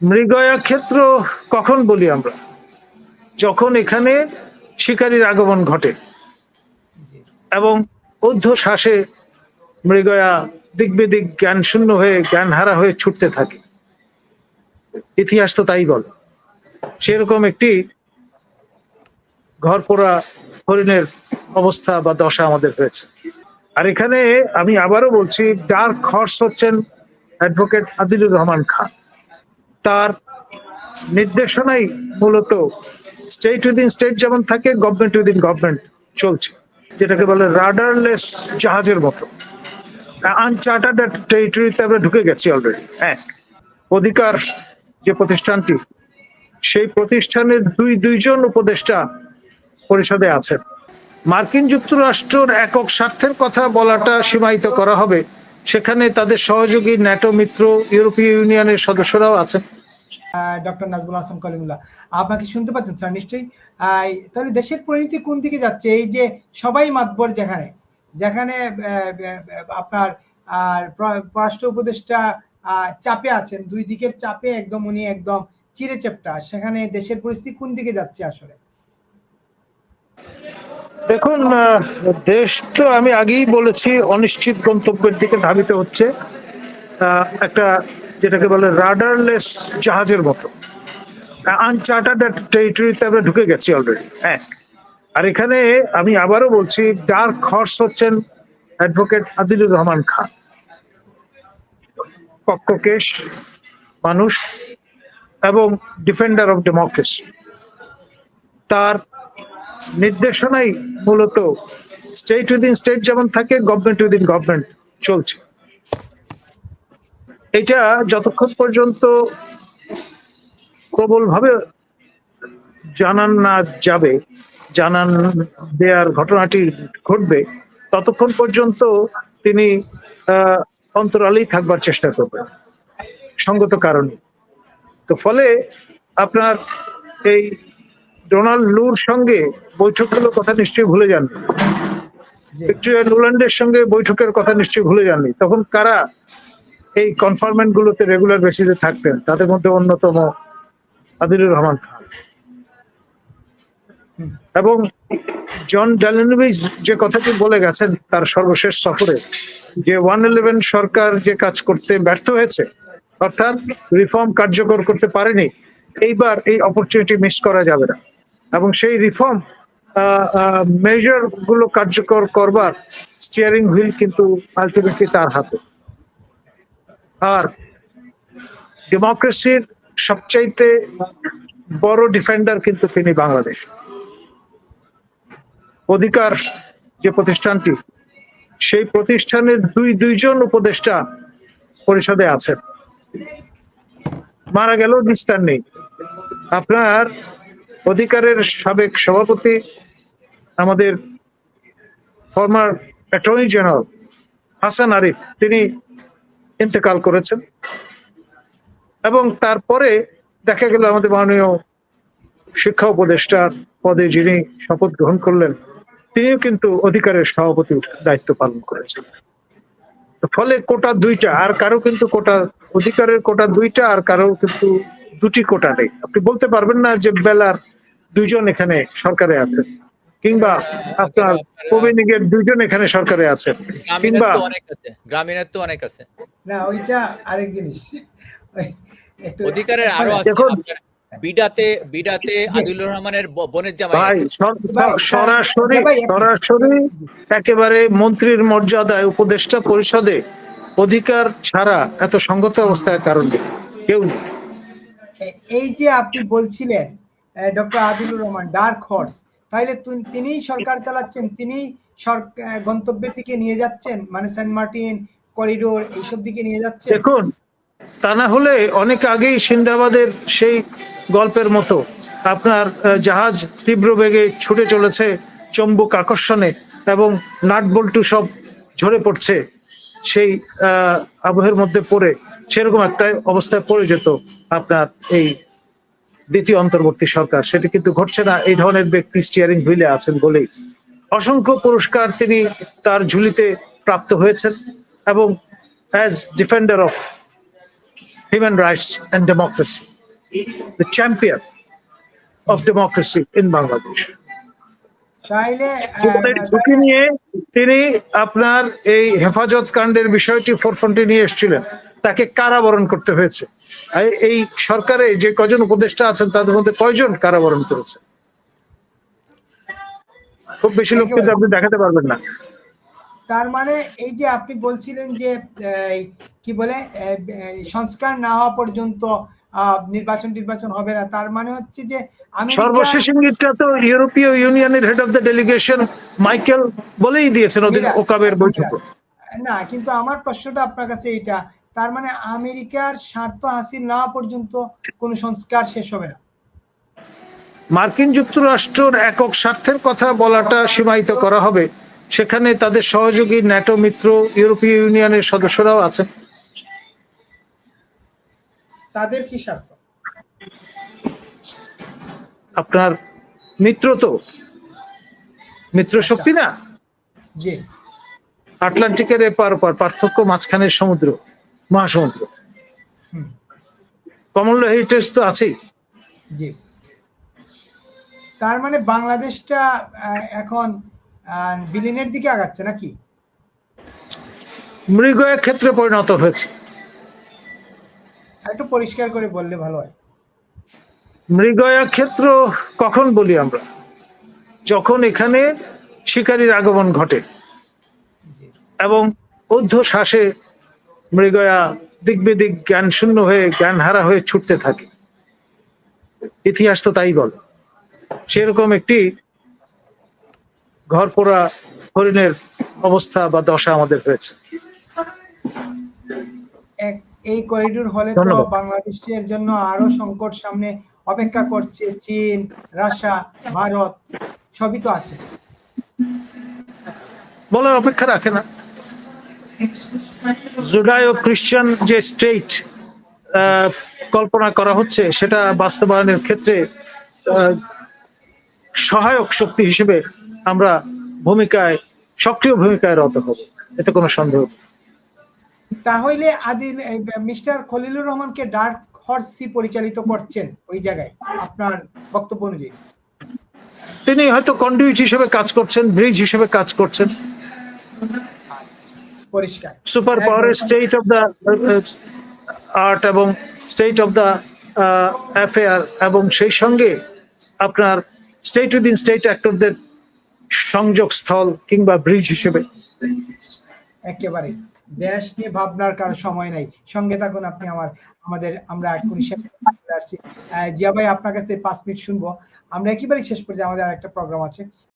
মৃগয়া ক্ষেত্র কখন বলি আমরা? যখন এখানে শিকারীর আগমন ঘটে এবং ঊর্ধ্বশ্বাসে মৃগয়া দিক বেদিক জ্ঞান শূন্য হয়ে জ্ঞান হারা হয়ে ছুটতে থাকে। ইতিহাস তো তাই বলে। সেরকম একটি ঘর পোড়া হরিণের অবস্থা বা দশা আমাদের হয়েছে। আর এখানে আমি আবারও বলছি, ডার্ক হর্স হচ্ছেন অ্যাডভোকেট আদিলুর রহমান খান। তার নির্দেশনাই মূলত স্টেট উইদিন স্টেট যেমন থাকে, গভর্নমেন্ট উইদিন গভর্নমেন্ট চলছে, যেটাকে বলে রাডারলেস জাহাজের মতো। আনচার্টার্ড টেরিটরিতে আমরা ঢুকে গেছি অলরেডি। অধিকার যে প্রতিষ্ঠানটি, সেই প্রতিষ্ঠানের দুইজন উপদেষ্টা পরিষদে আছেন। মার্কিন যুক্তরাষ্ট্রের একক স্বার্থের কথা বলাটা সীমায়িত করা হবে, সেখানে তাদের সহযোগী ন্যাটো মিত্র ইউরোপীয় ইউনিয়নের সদস্যরাও আছেন। ডক্টর নাজমুল হাসান কলিমুল্লাহ, আপনাকে শুনতে পাচ্ছেন স্যার নিশ্চয়ই? তাহলে দেশের পরিণতি কোন দিকে যাচ্ছে? এই যে সবাই মাতবর, যেখানে যেখানে আপনার পররাষ্ট্র উপদেষ্টা চাপে আছেন, দুই দিকের চাপে একদম উনি একদম চিড়ে চেপটা, সেখানে দেশের পরিস্থিতি কোন দিকে যাচ্ছে আসলে? দেখুন, দেশ তো আমি আগেই বলেছি অনিশ্চিত গন্তব্যের দিকে ধাবিত হচ্ছে, একটা যেটাকে বলে রাডারলেস জাহাজের মতো। আনচার্টার্ড টেরিটরিতে আমরা ঢুকে গেছি অলরেডি। আর এখানে আমি আবারও বলছি, ডার্ক হর্স হচ্ছেন অ্যাডভোকেট আদিলুর রহমান খান। পক্ষকেশ মানুষ এবং ডিফেন্ডার অফ ডেমোক্রেসি। তার নির্দেশনাই মূলত স্টেট উইদিন স্টেট যেমন থাকে, গভর্নমেন্ট উইদিন গভর্নমেন্ট চলছে। এটা যতক্ষণ পর্যন্ত প্রবলভাবে জানান দেওয়ার ঘটনাটি ঘটবে, ততক্ষণ পর্যন্ত তিনি অন্তরালেই থাকবার চেষ্টা করবেন সঙ্গত কারণে। তো ফলে আপনার এই ডোনাল্ড লুর সঙ্গে বৈঠকগুলোর কথা নিশ্চয়ই ভুলে যাননি, ভিক্টোরিয়া নুল্যান্ডের সঙ্গে বৈঠকের কথা নিশ্চয়ই ভুলে যাননি। তখন কারা এই কনফার্মেন্ট গুলোতে রেগুলার বেসিসে থাকতেন? তাদের মধ্যে অন্যতম আদিলুর রহমান খান। এবং জন ড্যালেনভিচ যে কথাটি বলে গেছেন তার সর্বশেষ সফরে, যে 111 সরকার যে কাজ করতে ব্যর্থ হয়েছে, অর্থাৎ রিফর্ম কার্যকর করতে পারেনি, এইবার এই অপরচুনিটি মিস করা যাবে না। এবং সেই রিফর্ম মেজর গুলো কার্যকর করবার স্টিয়ারিং হুইল কিন্তু আলটিমেটলি তার হাতে। আর ডেমোক্রেসির সবচাইতে বড় ডিফেন্ডার কিন্তু তিনি বাংলাদেশ। অধিকার যে প্রতিষ্ঠানটি, সেই প্রতিষ্ঠানের দুইজন উপদেষ্টা পরিষদে আছেন। মারা গেলেও নিস্তার নেই। আপনার অধিকারের সাবেক সভাপতি, আমাদের former attorney general Hasan Arif, তিনি ইন্তেকাল করেছেন। এবং তারপরে দেখা গেল আমাদের মাননীয় শিক্ষা উপদেষ্টার পদে যিনি শপথ গ্রহণ করলেন, তিনিও কিন্তু অধিকারের সভাপতির দায়িত্ব পালন করেছেন। ফলে কোটা দুইটা, আর কারো কিন্তু কোটা, অধিকারের কোটা দুইটা, আর কারো কিন্তু দুটি কোটা নেই। আপনি বলতে পারবেন না যে বেলার দুইজন এখানে সরকারে আছেন, কিংবা আপনার প্রবীণের দুইজন এখানে সরকারে আছেন, কিংবা গ্রামীণের তো অনেক আছে। না, ওইটা আরেক জিনিস। অধিকারের আরো আছে। বিডাতে আদিলুর রহমানের বোনের জামাই ভাই, সরাসরি একেবারে মন্ত্রীর মর্যাদায় উপদেষ্টা পরিষদে অধিকার ছাড়া এত সঙ্গত অবস্থায় কারণ কেউ নেই। এই যে আপনি বলছিলেন doctor Adilur Rahman dark horse, তাইলে তিনিই সরকার চালাচ্ছেন, তিনি গন্তব্যের দিকে নিয়ে যাচ্ছেন, মানে সেন্ট মার্টিন করিডোর এইসব দিকে নিয়ে যাচ্ছেন। দেখুন, তা না হলে অনেক আগেই সিন্দাবাদের সেই গল্পের মতো আপনার জাহাজ তীব্র বেগে ছুটে চলেছে চম্বুক আকর্ষণে, এবং নাট বল্টু সব ঝরে পড়ছে সেই আবহের মধ্যে পড়ে, সেরকম একটা অবস্থায় পড়ে যেত আপনার এই দ্বিতীয় অন্তর্বর্তী সরকার। সেটা কিন্তু ঘটছে না। এই ধরনের ব্যক্তি স্টিয়ারিং হুইলে আছেন বলেই অসংখ্য পুরস্কার তিনি তার ঝুলিতে প্রাপ্ত হয়েছেন, এবং as defender of human rights and democracy, the champion of democracy in Bangladesh. তাইলে জীবনের ঝুঁকি নিয়ে তিনি আপনার এই হেফাজত কাণ্ডের বিষয়টি ফোরফ্রন্টে নিয়ে এসেছিলেন, তাকে কারাবরণ করতে হয়েছে। এই সরকারে যে কজন উপদেষ্টা আছেন তাদের মধ্যে কয়জন কারাবরণ করেছে? খুব বেশি লোক কিন্তু আপনি দেখাতে পারবেন না। তার মানে এই যে আপনি বলছিলেন যে কি বলে সংস্কার না হওয়া পর্যন্ত নির্বাচন হবে না, তার মানে হচ্ছে যে সর্বশেষ ইঙ্গিতটা তো ইউরোপীয় ইউনিয়নের head of the delegation Michael বলেই দিয়েছেন ওদের ওকাবের বৈঠকে। না, কিন্তু আমার প্রশ্নটা আপনার কাছে এইটা, তার মানে আমেরিকার স্বার্থ হাসিল না হওয়া পর্যন্ত কোনো সংস্কার শেষ হবে না? মার্কিন যুক্তরাষ্ট্রের একক স্বার্থের কথা বলাটা সীমায়িত করা হবে, সেখানে তাদের সহযোগী ন্যাটো মিত্র ইউরোপীয় ইউনিয়নের সদস্যরাও আছেন। তাদের কি স্বার্থ? আপনার মিত্র তো মিত্র শক্তি না, জি, আটলান্টিকের এপার ওপার, পার্থক্য মাঝখানের সমুদ্র, মহাসমুদ্র, কমন হেরিটেজ তো আছেই। জি, তার মানে বাংলাদেশটা এখন বিলীনের দিকে আগাচ্ছে নাকি? মৃগয়া ক্ষেত্রে পরিণত হয়েছে। একটু পরিষ্কার করে বললে ভালো হয়। মৃগয়া ক্ষেত্র কখন বলি আমরা? যখন এখানে শিকারীর আগমন ঘটে এবং ঊর্ধ্বশ্বাসে মৃগয়া দিক বিদিক জ্ঞান শূন্য হয়ে জ্ঞান হারা হয়ে ছুটতে থাকে। ইতিহাস তো তাই বলে। সেরকম একটি ঘর পোড়া হরিণের অবস্থা বা দশা আমাদের হয়েছে। এই করিডোর হলে তো বাংলাদেশের জন্য আরো সংকট সামনে অপেক্ষা করছে। চীন, রাশিয়া, ভারত সবই তো আছে, বলার অপেক্ষা রাখে না। জুডায়ো খ্রিস্টান যে স্টেট কল্পনা করা হচ্ছে সেটা বাস্তবায়নের ক্ষেত্রে সহায়ক শক্তি হিসেবে আমরা সক্রিয় ভূমিকায় রত হব, এতে কোনো সন্দেহ নেই। তাহলে আদিল মিস্টার খলিলুর রহমানকে ডার্ক হর্সি পরিচালিত করছেন ওই জায়গায়, আপনার বক্তব্য অনুযায়ী? তিনি হয়তো কন্ডুইট হিসেবে কাজ করছেন, ব্রিজ হিসেবে কাজ করছেন। পরিষ্কার সুপার পাওয়ারের স্টেট অফ দ্য আর্ট এবং স্টেট অফ দ্য অ্যাফেয়ার এবং সেই সঙ্গে আপনার স্টেট উইদিন স্টেট অ্যাক্টরদের সংযোগ স্থল কিংবা ব্রিজ হিসেবে। একেবারে দেশ নিয়ে ভাবনার কারো সময় নাই, সঙ্গে থাকুন আপনি আমরা এখনই আসছি। জিয়া ভাই, আপনার কাছে 5 মিনিট শুনবো আমরা, একেবারে শেষ পর্যায়ে আমাদের আরেকটা প্রোগ্রাম আছে।